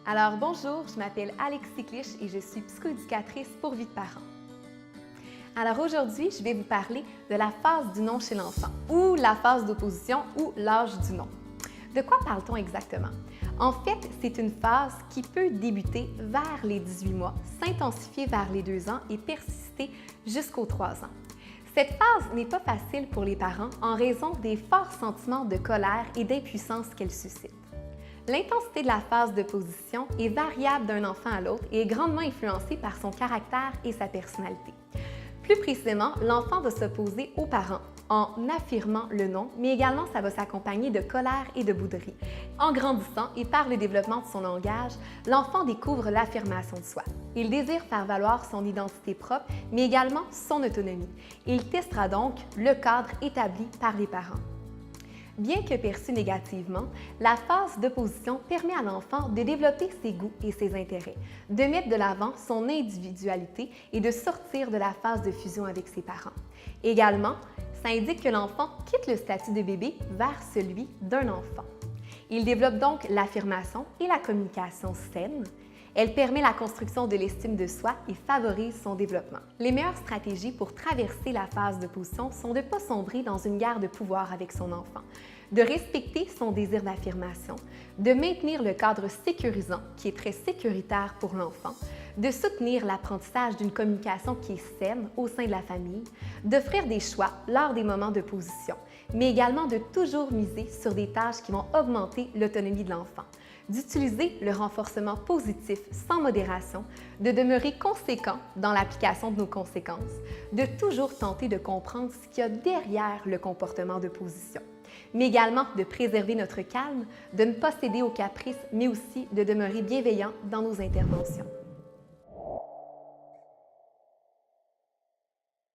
Alors bonjour, je m'appelle Alexis Clich et je suis psychoéducatrice pour Vie de parents. Alors aujourd'hui, je vais vous parler de la phase du non chez l'enfant, ou la phase d'opposition, ou l'âge du non. De quoi parle-t-on exactement? En fait, c'est une phase qui peut débuter vers les 18 mois, s'intensifier vers les 2 ans et persister jusqu'aux 3 ans. Cette phase n'est pas facile pour les parents en raison des forts sentiments de colère et d'impuissance qu'elle suscite. L'intensité de la phase d'opposition est variable d'un enfant à l'autre et est grandement influencée par son caractère et sa personnalité. Plus précisément, l'enfant va s'opposer aux parents en affirmant le non, mais également ça va s'accompagner de colère et de bouderie. En grandissant et par le développement de son langage, l'enfant découvre l'affirmation de soi. Il désire faire valoir son identité propre, mais également son autonomie. Il testera donc le cadre établi par les parents. Bien que perçue négativement, la phase d'opposition permet à l'enfant de développer ses goûts et ses intérêts, de mettre de l'avant son individualité et de sortir de la phase de fusion avec ses parents. Également, ça indique que l'enfant quitte le statut de bébé vers celui d'un enfant. Il développe donc l'affirmation et la communication saine. Elle permet la construction de l'estime de soi et favorise son développement. Les meilleures stratégies pour traverser la phase d'opposition sont de ne pas sombrer dans une guerre de pouvoir avec son enfant, de respecter son désir d'affirmation, de maintenir le cadre sécurisant qui est très sécuritaire pour l'enfant, de soutenir l'apprentissage d'une communication qui est saine au sein de la famille, d'offrir des choix lors des moments d'opposition, mais également de toujours miser sur des tâches qui vont augmenter l'autonomie de l'enfant, d'utiliser le renforcement positif sans modération, de demeurer conséquent dans l'application de nos conséquences, de toujours tenter de comprendre ce qu'il y a derrière le comportement d'opposition, mais également de préserver notre calme, de ne pas céder aux caprices, mais aussi de demeurer bienveillant dans nos interventions.